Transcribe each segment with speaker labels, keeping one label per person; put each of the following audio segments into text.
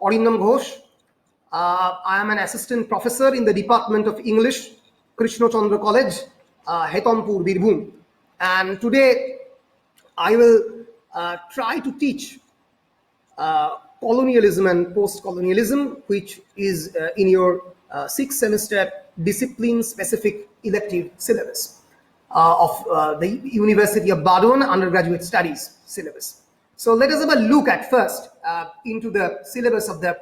Speaker 1: Arindam Ghosh. I am an assistant professor in the Department of English, Krishna Chandra College, Hetampur, Birbhum. And today I will try to teach colonialism and post-colonialism, which is in your 6th semester discipline-specific elective syllabus of the University of Badon undergraduate studies syllabus. So let us have a look at first into the syllabus of the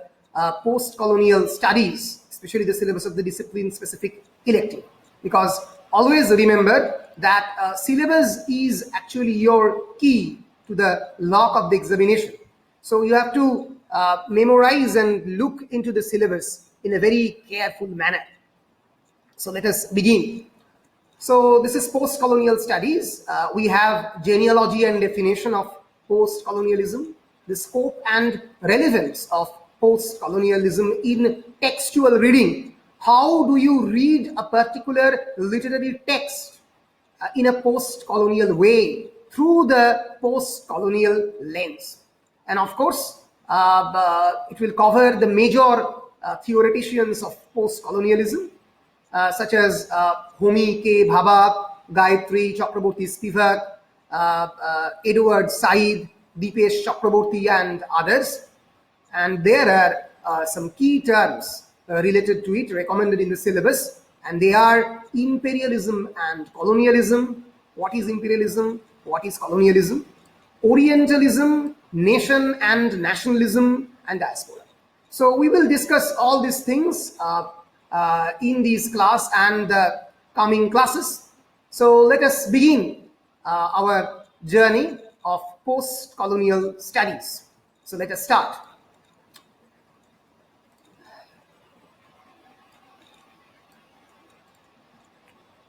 Speaker 1: post-colonial studies, especially the syllabus of the discipline-specific elective, because always remember that syllabus is actually your key to the lock of the examination. So you have to memorize and look into the syllabus in a very careful manner. So let us begin. So this is post-colonial studies. We have genealogy and definition of post-colonialism, the scope and relevance of post-colonialism in textual reading. How do you read a particular literary text in a post-colonial way through the post-colonial lens? And of course, it will cover the major theoreticians of post-colonialism, such as Homi K. Bhabak, Gayatri Chakraborty Spivak, Edward Said, Deepesh Chakraborty, and others. And there are some key terms related to it recommended in the syllabus, and they are imperialism and colonialism. What is imperialism? What is colonialism? Orientalism, nation and nationalism, and diaspora. So we will discuss all these things in this class and the coming classes. So let us begin our journey of post-colonial studies. So let us start.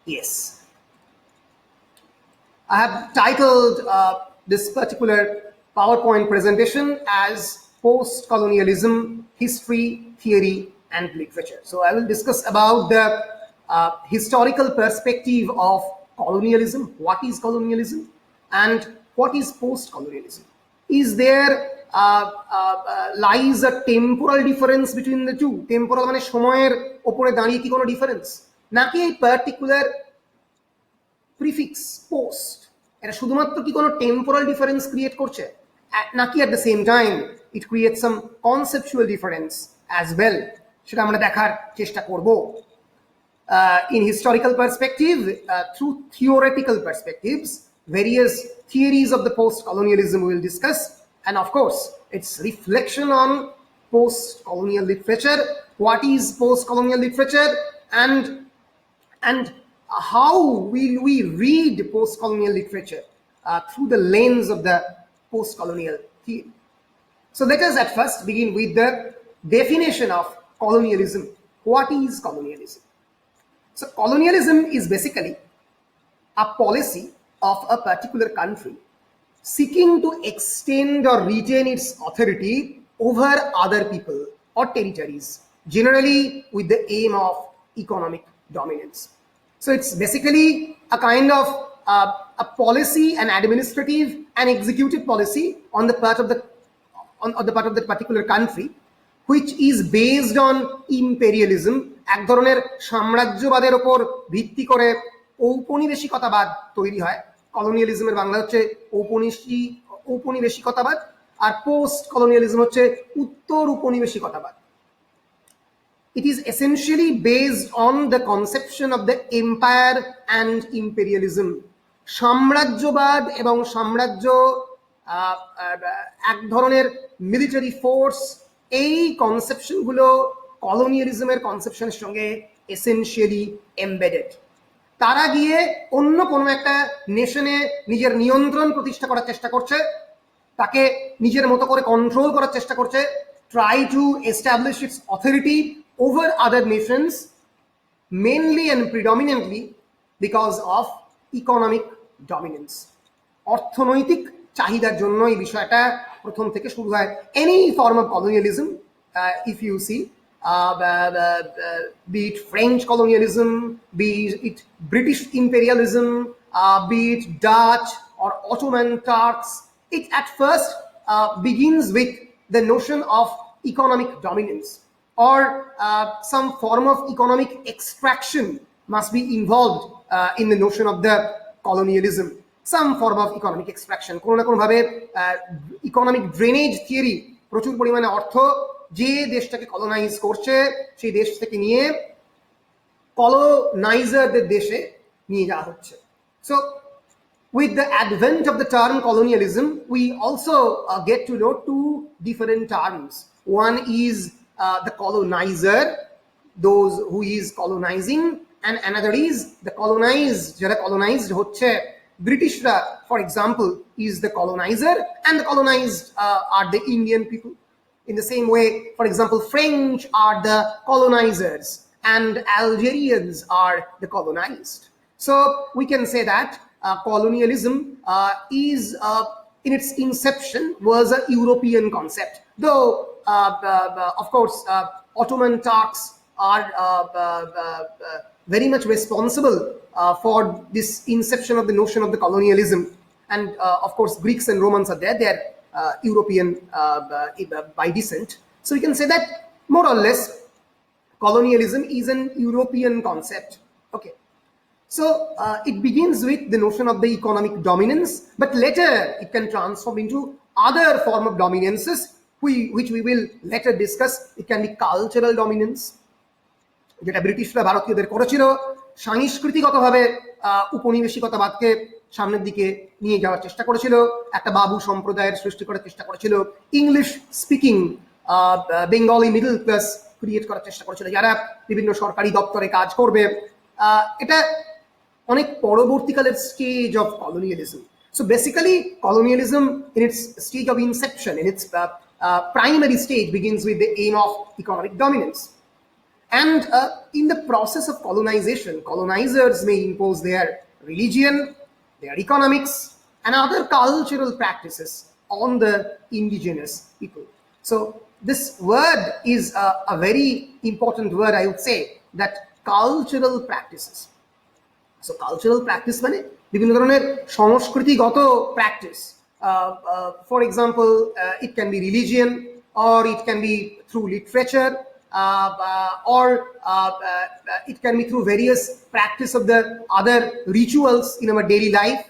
Speaker 1: Yes. I have titled this particular PowerPoint presentation as Post-Colonialism, History, Theory, and Literature. So I will discuss about the historical perspective of colonialism. What is colonialism and what is post-colonialism? Is there lies a temporal difference between the two? Temporal মানে সময়ের উপরে দাঁড়িয়ে কি কোনো difference? নাকি এই particular prefix post এটা শুধুমাত্র কি কোনো temporal difference create করছে? নাকি at the same time it creates some conceptual difference as well? সেটা আমরা দেখার চেষ্টা করব। In historical perspective, through theoretical perspectives, various theories of the post-colonialism we will discuss, and of course its reflection on post-colonial literature. What is post-colonial literature, and how will we read post-colonial literature through the lens of the post-colonial theory? So let us at first begin with the definition of colonialism. What is colonialism? So colonialism is basically a policy of a particular country seeking to extend or retain its authority over other people or territories, generally with the aim of economic dominance. So it's basically a kind of a policy, an administrative and executive policy on the part of the particular country, which is based on imperialism, এক ধরনের সাম্রাজ্যবাদের উপর ভিত্তি করে ঔপনিবেশিকতাবাদ তৈরি হয়। কলোনিয়ালিজমের বাংলা হচ্ছে ঔপনিবেশিকতাবাদ, আর post colonialism হচ্ছে উত্তর উপনিবেশিকতাবাদ। It is essentially based on the conception of the empire and imperialism. সাম্রাজ্যবাদ এবং সাম্রাজ্য এক ধরনের মিলিটারি ফোর্স, এই কনসেপশনগুলো কলোনিয়ালিজমের কনসেপশনের সঙ্গে এসেনশিয়ালি এমবেডেড। তারা গিয়ে অন্য কোনো একটা নেশনে নিজের নিয়ন্ত্রণ প্রতিষ্ঠা করার চেষ্টা করছে, তাকে নিজের মতো করে কন্ট্রোল করার চেষ্টা করছে, try to establish its authority over other nations, mainly and predominantly because of economic dominance. অর্থনৈতিক চাহিদার জন্য এই বিষয়টা প্রথম থেকে শুরু হয়। Any form of colonialism, if you see, be it French colonialism, be it British imperialism, be it Dutch or Ottoman Turks, it at first begins with the notion of economic dominance, or some form of economic extraction must be involved in the notion of the colonialism. Some form of economic extraction, কোনো না কোনোভাবে economic drainage theory, প্রচুর পরিমাণে অর্থ যে দেশটাকে colonise করছে সেই দেশ থেকে নিয়ে কলোনাইজারদের দেশে নিয়ে যাওয়া হচ্ছে। So with the advent of the term colonialism, we also get to know two different terms. One is the colonizer, those who is colonizing, and another is the colonized. Jara colonized hocche Britishra, for example, is the colonizer, and the colonized are the Indian people. In the same way, for example, French are the colonizers and Algerians are the colonized. So we can say that colonialism is in its inception was a European concept, though of course Ottoman Turks are very much responsible for this inception of the notion of the colonialism, and of course Greeks and Romans are there. They are European by descent. So we can say that more or less colonialism is an European concept. Okay. So it begins with the notion of the economic dominance, but later it can transform into other form of dominances, which we will later discuss. It can be cultural dominance, যেটা ব্রিটিশরা ভারতীয়দের করেছিল, সাংস্কৃতিকভাবে উপনিবেশিকতাবাদকে সামনের দিকে নিয়ে যাওয়ার চেষ্টা করেছিল, একটা বাবু সম্প্রদায়ের সৃষ্টি করার চেষ্টা করেছিল, English speaking Bengali middle class create করার চেষ্টা করেছিল যারা বিভিন্ন সরকারি দপ্তরে কাজ করবে। এটা অনেক পরবর্তীকালের stage of colonialism. So basically colonialism in its stage of inception, in its primary stage, begins with the aim of economic dominance. And in the process of colonization, colonizers may impose their religion, their economics, and other cultural practices on the indigenous people. So this word is a very important word, I would say, that cultural practices. So cultural practice মানে বিভিন্ন ধরনের সংস্কৃতিগত practice. For example, it can be religion, or it can be through literature, or it can be through various practice of the other rituals in our daily life.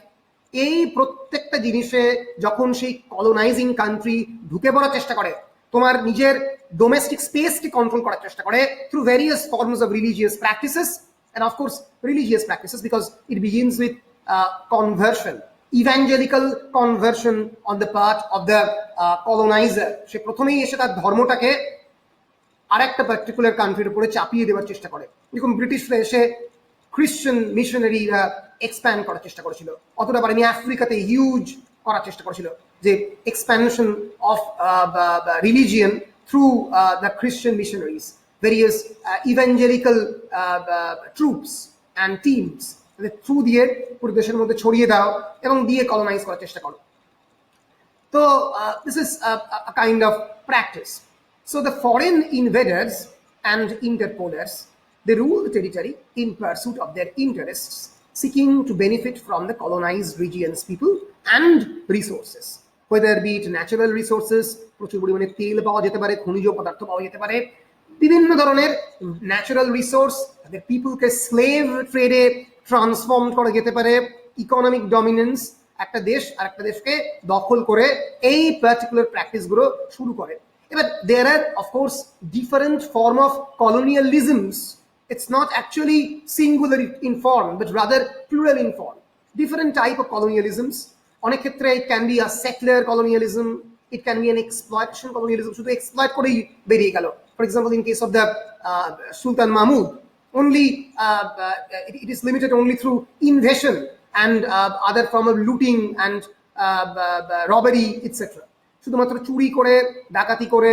Speaker 1: এই প্রত্যেকটা জিনিসে যখন সেই কলোনাইজিং country ঢুকে পড়ার চেষ্টা করে, তোমার নিজের ডোমেস্টিক স্পেসকে কন্ট্রোল করার চেষ্টা করে through various forms of religious practices, and of course religious practices, because it begins with conversion, evangelical conversion on the part of the colonizer. সে প্রথমেই এসে তার ধর্মটাকে আরেকটা পার্টিকুলার কান্ট্রির উপরে চাপিয়ে দেওয়ার চেষ্টা করে। যেরকম ব্রিটিশরা এসে খ্রিশ্চান মিশনারিরা এক্সপ্যান্ড করার চেষ্টা করেছিল, অতটা পারেনি আফ্রিকাতে হিউজ করার চেষ্টা করেছিল, যে expansion of religion through the Christian missionaries, various evangelical troops and teams through দিয়ে পুরো দেশের মধ্যে ছড়িয়ে দাও এবং দিয়ে কলোনাইজ করার চেষ্টা করো। তো this is a kind of practice. So the foreign invaders and interpolers, they rule the territory in pursuit of their interests, seeking to benefit from the colonized region's people and resources, whether be it natural resources, প্রচুর পরিমাণে তেল পাওয়া যেতে পারে, খনিজ পদার্থ পাওয়া যেতে পারে, বিভিন্ন ধরনের ন্যাচারাল রিসোর্স, তাদের পিপলকে স্লেভ ট্রেডে ট্রান্সফর্ম করা যেতে পারে, ইকোনমিক ডমিনেন্স, একটা দেশ আর একটা দেশকে দখল করে এই পার্টিকুলার প্র্যাকটিসগুলো শুরু করে। But there are, of course, different form of colonialisms. It's not actually singular in form, but rather plural in form. Different type of colonialisms. অনেক ক্ষেত্রে it can be a settler colonialism, it can be an exploitation colonialism. শুধু exploit করেই বেরিয়ে গেল। For example, in case of the Sultan Mahmud, only it is limited only through invasion and other form of looting and robbery, etc. শুধুমাত্র চুরি করে, ডাকাতি করে,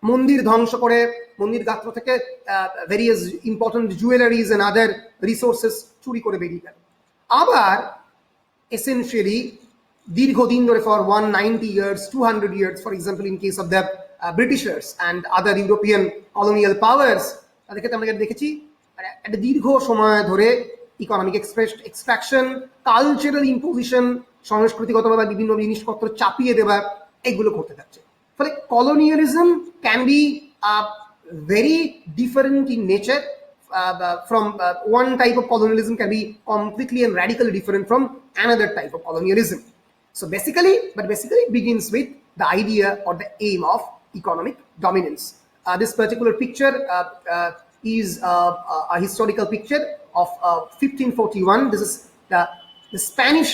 Speaker 1: মন্দির ধ্বংস করে, মন্দির গাত্র থেকে various important jewelleries and other resources চুরি করে বেরিয়ে গেল। আবার এসেনশিয়ালি দীর্ঘদিন ধরে for 190 years, 200 years, for example in case of the Britishers and other European colonial powers, তাদের ক্ষেত্রে আমরা দেখেছি একটা দীর্ঘ সময় ধরে ইকোনমিক এক্সট্রাকশন, কালচারাল ইম্পোজিশন, সংস্কৃতিগতভাবে বিভিন্ন জিনিসপত্র চাপিয়ে দেওয়া, এগুলো করতে থাকছে। But colonialism can be very different in nature. From one type of colonialism can be completely and radically different from another type of colonialism. So basically it begins with the idea or the aim of economic dominance. This particular picture is a historical picture of 1541. This is the Spanish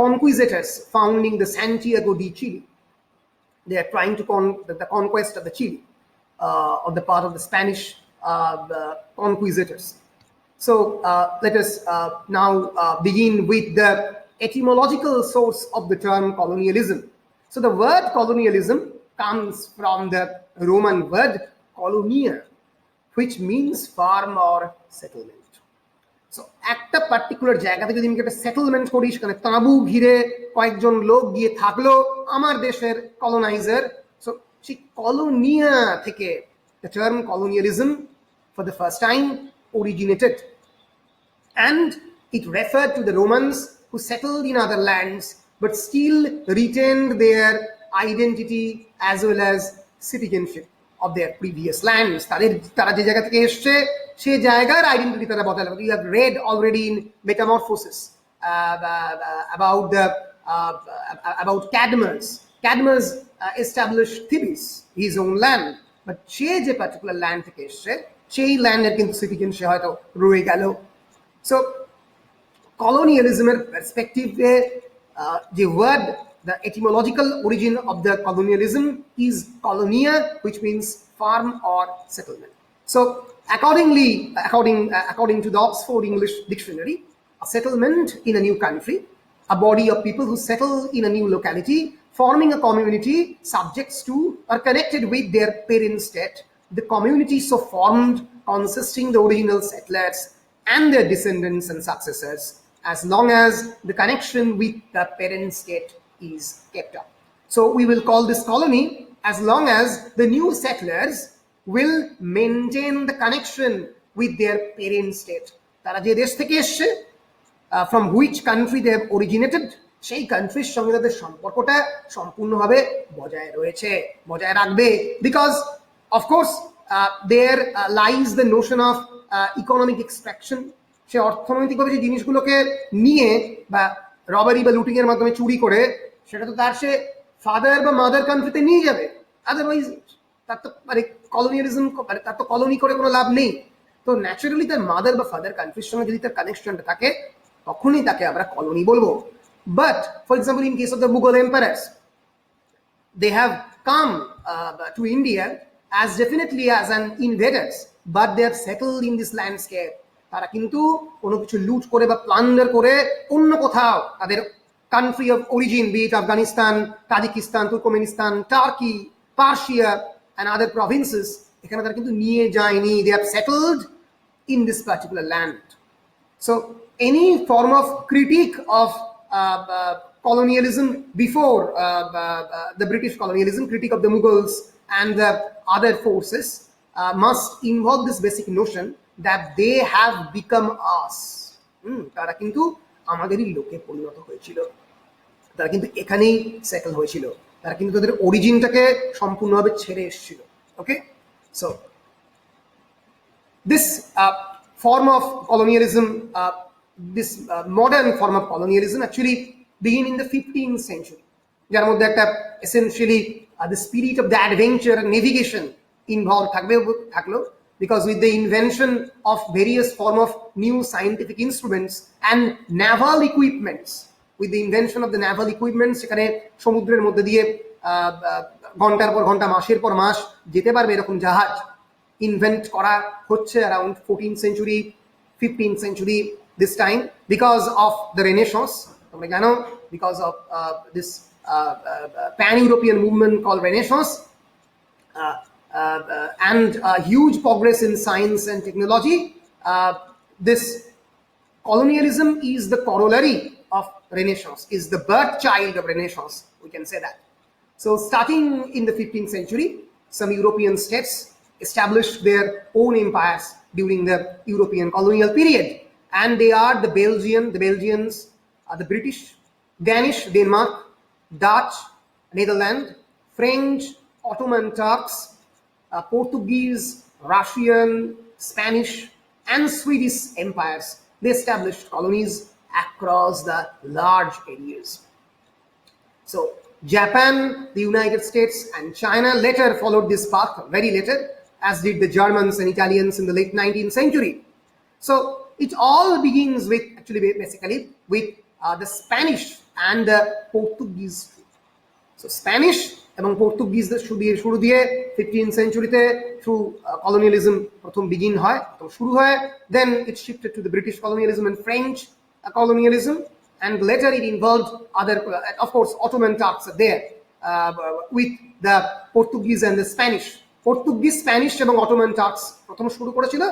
Speaker 1: conquistadors founding the Santiago de Chile. They are trying to the conquest of the Chile, of the part of the Spanish conquistadors. So let us now begin with the etymological source of the term colonialism. So the word colonialism comes from the Roman word colonia, which means farm or settlement. So একটা particular জায়গাতে যদি আমি একটা settlement করি, সেখানে তাঁবু ঘিরে কয়েকজন লোক গিয়ে থাকলো, আমার দেশের কলোনাইজার। সো সেই কলোনিয়া থেকে the term colonialism for the first time originated, and it referred to the Romans who settled in other lands but still retained their identity as well as citizenship of their previous lands. তারা যে জায়গা থেকে এসছে সে জায়গার identity তারা বদলায়। You have read already in Metamorphosis about Cadmus. Cadmus established Thebes, his own land, but সে যে particular land থেকে এসছে সেই ল্যান্ডের কিন্তু সিটিজেনশিপ হয়তো রয়ে গেল। So colonialism perspective, the word, the etymological origin of the colonialism is colonia, which means farm or settlement. So according to the Oxford English Dictionary, a settlement in a new country, a body of people who settle in a new locality, forming a community subjects to or connected with their parent state. The community so formed consisting the original settlers and their descendants and successors, as long as the connection with the parent state is kept up. So we will call this colony as long as the new settlers will maintain the connection with their parent state. তারা যে দেশ থেকে এসছে, from which country they have originated, সেই কান্ট্রির সঙ্গে তাদের সম্পর্কটা সম্পূর্ণভাবে বজায় রাখবে, because of course there lies the notion of economic extraction. সে অর্থনৈতিকভাবে যে জিনিসগুলোকে নিয়ে বা রবারি বা লুটিং এর মাধ্যমে চুরি করে সেটা তো তার সে ফাদার বা মাদার কান্ট্রিতে নিয়ে যাবে, আদারওয়াইজ তার তো মানে কলোনিয়ালিজম, তার তো কলোনি করে কোনো লাভ নেই। তো ন্যাচারালি তার মাদার বা ফাদার কান্ট্রির সঙ্গে যদি তার কানেকশনটা থাকে তখনই তাকে আমরা কলোনি বলবো। But for example in case of the Mughal empires, they have come to India as definitely as an invaders, but they have settled in this landscape. তারা কিন্তু কোনো কিছু লুট করে বা প্লান্ডার করে অন্য কোথাও তাদের country of origin, be it Afghanistan, Tajikistan, Turkmenistan, Turkey, Persia and other provinces, এখানে তারা কিন্তু নিয়ে যায়নি। They have settled in this particular land. So any form of critique of colonialism before the British colonialism, critique of the Mughals and the other forces must involve this basic notion that they have become us. তারা কিন্তু আমাদেরই লোকে পরিণত হয়েছিল, তারা কিন্তু এখানেই settle হয়েছিল, তারা কিন্তু তাদের অরিজিনটাকে সম্পূর্ণভাবে ছেড়ে এসেছিল। Okay, so this form of colonialism, this modern form of colonialism actually begin in the 15th century, যার মধ্যে একটা essentially the spirit of the adventure and navigation involved থাকলো, because with the invention of various form of new scientific instruments and naval equipments, with the invention of the naval equipments, সেখানে সমুদ্রের মধ্যে দিয়ে ঘন্টার পর ঘন্টা, মাসের পর মাস যেতে পারবে এরকম জাহাজ ইনভেন্ট করা হচ্ছে around 14th century, 15th century this time, because of the Renaissance. তোমরা জানো, because of this pan-European movement called Renaissance, and huge progress in science and technology. This colonialism is the corollary of Renaissance, is the birth child of Renaissance, we can say that. So starting in the 15th century, some European states established their own empires during the European colonial period, and they are the Belgians, the British, Danish, Denmark, Dutch, Netherlands, French, Ottoman Turks, Portuguese, Russian, Spanish, and Swedish empires. They established colonies across the large areas. So Japan, the United States, and China later followed this path, very later, as did the Germans and Italians in the late 19th century. So it all begins with, actually basically, with the Spanish and the Portuguese. So Spanish এবং Portuguese শুরু দিয়ে 15th centuryতে through colonialism প্রথম begin হয়, প্রথম শুরু হয়, then it shifted to the British colonialism and French colonialism, and later it involved other, of course, Ottoman Turks are there with the Portuguese and the Spanish. Portuguese, Spanish এবং Ottoman Turks প্রথম শুরু করেছিল,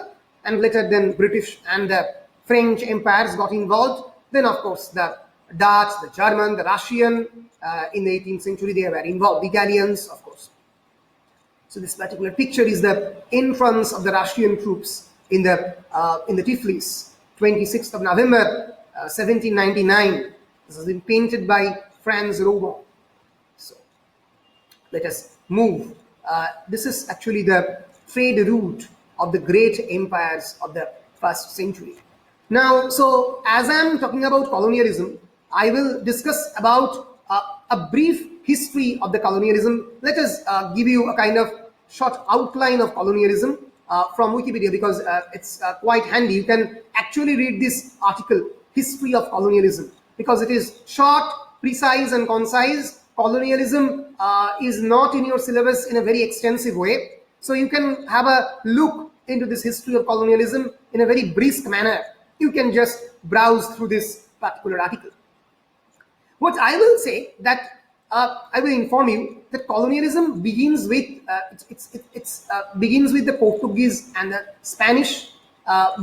Speaker 1: and later then British and the French empires got involved. Then of course the Dutch, the German, the Russian, in the 18th century they were involved, the Italians, of course. So this particular picture is the entrance of the Russian troops in the Tiflis, 26th of November, 1799. This has been painted by Franz Robon. So let us move. This is actually the trade route of the great empires of the first century. Now, so as I'm talking about colonialism, I will discuss about a brief history of the colonialism. Let us give you a kind of short outline of colonialism from Wikipedia, because it's quite handy. You can actually read this article, History of Colonialism, because it is short, precise, and concise. Colonialism is not in your syllabus in a very extensive way, so you can have a look into this history of colonialism in a very brisk manner. You can just browse through this particular article. What I will say that I will inform you that colonialism begins with begins with the Portuguese and the Spanish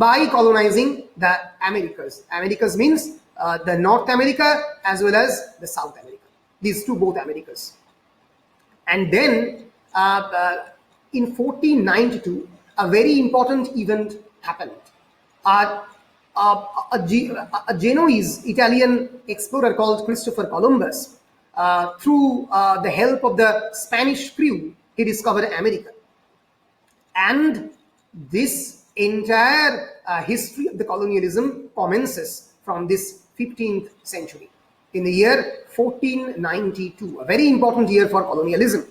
Speaker 1: by colonizing the Americas. Americas means the North America as well as the South America. These two, both Americas. And then in 1492, a very important event happened. A Genoese Italian explorer called Christopher Columbus, through the help of the Spanish crew, he discovered America. And this entire history of the colonialism commences from this 15th century, in the year 1492, a very important year for colonialism.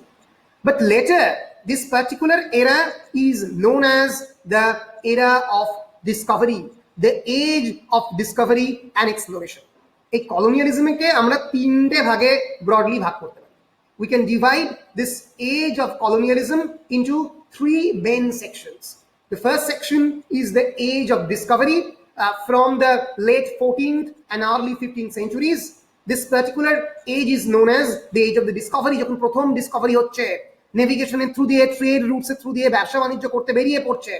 Speaker 1: But later, this particular era is known as the era of discovery, the age of discovery and exploration. এই colonialismকে আমরা তিনটে ভাগে broadly ভাগ করতে পারি. We can divide this age of colonialism into three main sections. The first section is the age of discovery from the late 14th and early 15th centuries. This particular age is known as the age of the discovery. যখন প্রথম Discovery হচ্ছে, নেভিগেশনের through দিয়ে, trade রুটসের through দিয়ে ব্যবসা বাণিজ্য করতে বেরিয়ে পড়ছে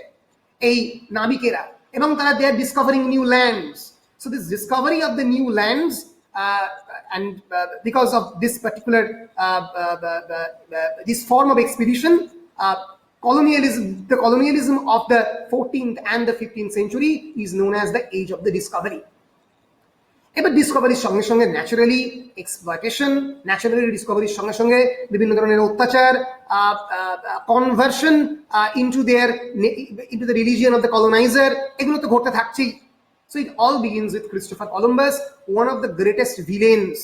Speaker 1: এই নাবিকেরা, এবং তারা they are discovering new lands. So this discovery of the new lands, and because of this particular this form of expedition, the colonialism of the 14th and the 15th century is known as the age of the discovery. এবার ডিসকভারির সঙ্গে সঙ্গে naturally exploitation, naturally ডিসকভারির সঙ্গে সঙ্গে বিভিন্ন ধরনের অত্যাচার, conversion into the religion of the coloniser, এগুলো তো ঘটতে থাকছেই। So it all begins with Christopher Columbus, one of the greatest villains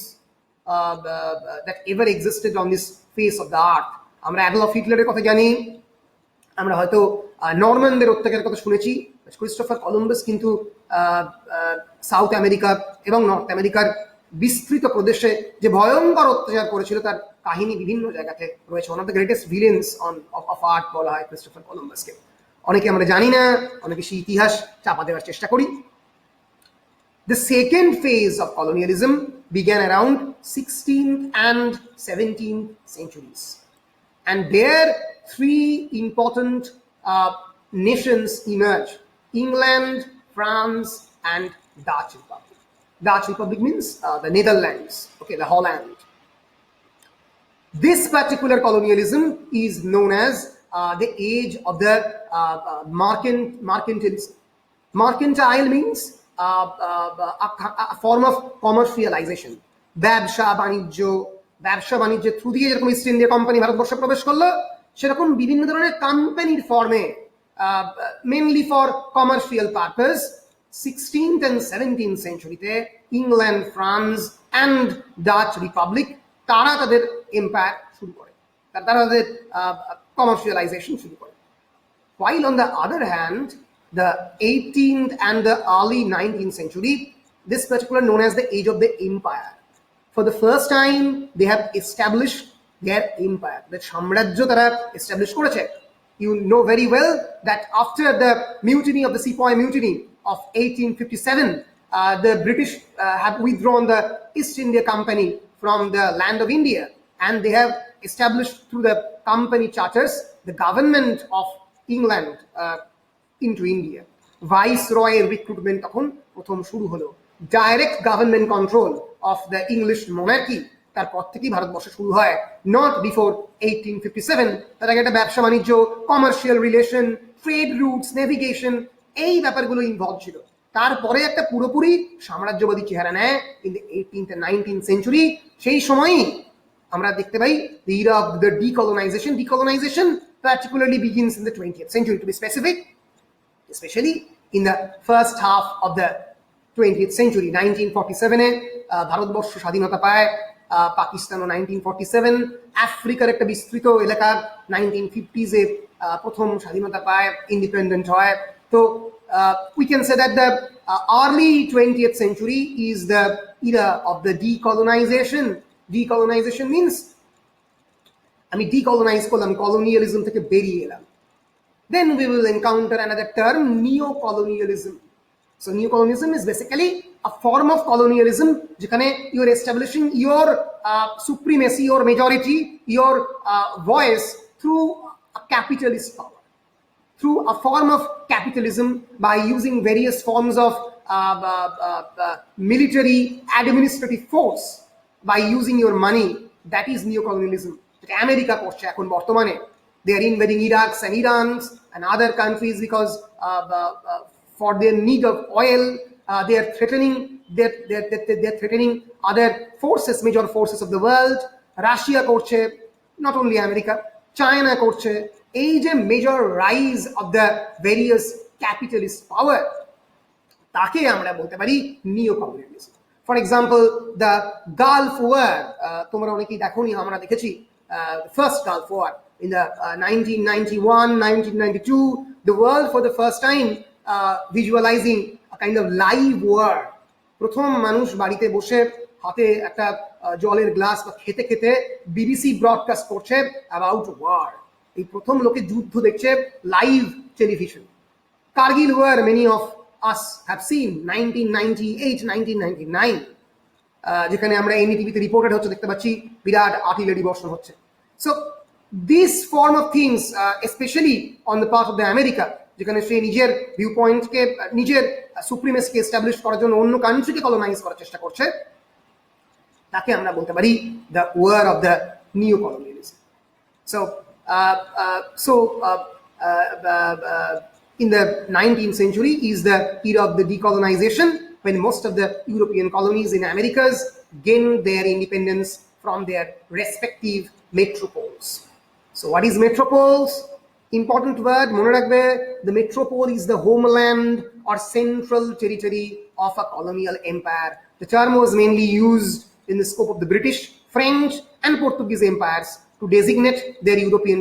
Speaker 1: that ever existed on this face of the earth. আমরা অ্যাডলফ হিটলারের কথা জানি, আমরা হয়তো নরম্যানদের অত্যাচারের কথা শুনেছি। ক্রিস্টোফার কলম্বাস কিন্তু সাউথ আমেরিকা এবং নর্থ আমেরিকার বিস্তৃত প্রদেশে যে ভয়ঙ্কর অত্যাচার করেছিল তার কাহিনী বিভিন্ন জায়গাতে রয়েছে। One of the greatest villains of art বলা হয় ক্রিস্টোফার কলম্বাসকে। অনেকে আমরা জানি না, অনেকে সেই ইতিহাস চাপা দেওয়ার চেষ্টা করি। The second phase of colonialism began around 16th and 17th centuries, and there three important nations emerged: England, France, and Dutch Republic. Dutch Republic means the Netherlands, okay, the Holland. This particular colonialism is known as the age of the mercantilism. Mercantile means a form of commercialization, ব্যবসা বাণিজ্য, ব্যবসা বাণিজ্যের through দিয়ে যেরকম east India company ভারতবর্ষে প্রবেশ করলো, সেরকম বিভিন্ন ধরনের কোম্পানির ফর্মে, mainly for commercial purpose, 16th and 17th সেঞ্চুরিতে England, France and Dutch Republic তারা তাদের এম্পায়ার শুরু করে, তারা তাদের কমার্শিয়ালাইজেশন শুরু করে। While on the other hand, the 18th and the early 19th century, this particular known as the age of the empire. For the first time, they have established their empire. The সাম্রাজ্য তারা establish করেছে। You know very well that after the mutiny of the Sepoy Mutiny of 1857, the British have withdrawn the East India Company from the land of India, and they have established through the company charters the government of England into India. Viceroy recruitment তখন প্রথম শুরু হলো। Direct government control of the English monarchy তারপর থেকেই ভারতবর্ষে শুরু হয়, not before 1857। তার আগে একটা ব্যবসা বাণিজ্য, commercial relation, trade roots, navigation, এই ব্যাপারগুলো ইনভলভ ছিল। তারপরে একটা পুরোপুরি সাম্রাজ্যবাদী চেহারা নেয় in the 18th and 19th century। সেই সময়ই আমরা দেখতে পাই the era of the decolonization. Decolonization particularly begins in the 20th century, to be specific, especially in the first half of the 20th century. 1947-এ Bharatvarsha স্বাধীনতা পায়, পাকিস্তানও 1947, আফ্রিকার একটা বিস্তৃত এলাকা 1950s-এ প্রথম স্বাধীনতা পায়, ইন্ডিপেন্ডেন্ট হয়। তো we can say that the early 20th century is the era of the decolonization. Decolonization means আমি decolonize করলাম, colonialism থেকে বেরিয়ে এলাম। Then we will encounter another term, neo-colonialism. So neo-colonialism is basically a form of colonialism যেখানে you are establishing your supremacy, your majority, your voice through a capitalist power, through a form of capitalism by using various forms of military administrative force, by using your money. That is neo-colonialism. যেটা America করছে এখন বর্তমানে। They are invading Iraq and Iran and other countries because for their need of oil, they are threatening other forces, major forces of the world. Russia করছে, not only America, China করছে। এই যে major rise of the various capitalist power, তাকে আমরা বলতে পারি neo colonialism. For example the Gulf War, তোমরা অনেকেই দেখোনি, আমরা দেখেছি first Gulf War in the 1991, 1992, the world for the first time visualizing a kind of live war. প্রথম মানুষ বাড়িতে বসে হাতে একটা জলের গ্লাস বা খেতে খেতে বিবিসি ব্রডকাস্ট করছে অ্যাবাউট ওয়ার। এই প্রথম লোকে যুদ্ধ দেখছে live television. Kargil were many of us have seen 1998, 1999, যেখানে আমরা এনডিটিভিতে রিপোর্টেড হচ্ছে দেখতে পাচ্ছি বিরাট আর্টিলারি বর্ষণ হচ্ছে। So this form of things, especially on the part of the America, যেখানে সে নিজের ভিউ পয়েন্টকে, নিজের সুপ্রিমেসিকে এস্টাবলিশ করার জন্য অন্য কান্ট্রিকে কলোনাইজ করার চেষ্টা করছে, তাকে আমরা বলতে পারি দ্য ওয়ার অফ দ্য নিও colonialism. In the 19th century is the era of the decolonization, when most of the European colonies in Americas gained their independence from their respective metropoles. So what is metropoles? Important word, mone rakhbe, the metropole is the homeland or central territory of a colonial empire. The term was mainly used in the scope of the British, French and Portuguese empires to designate their European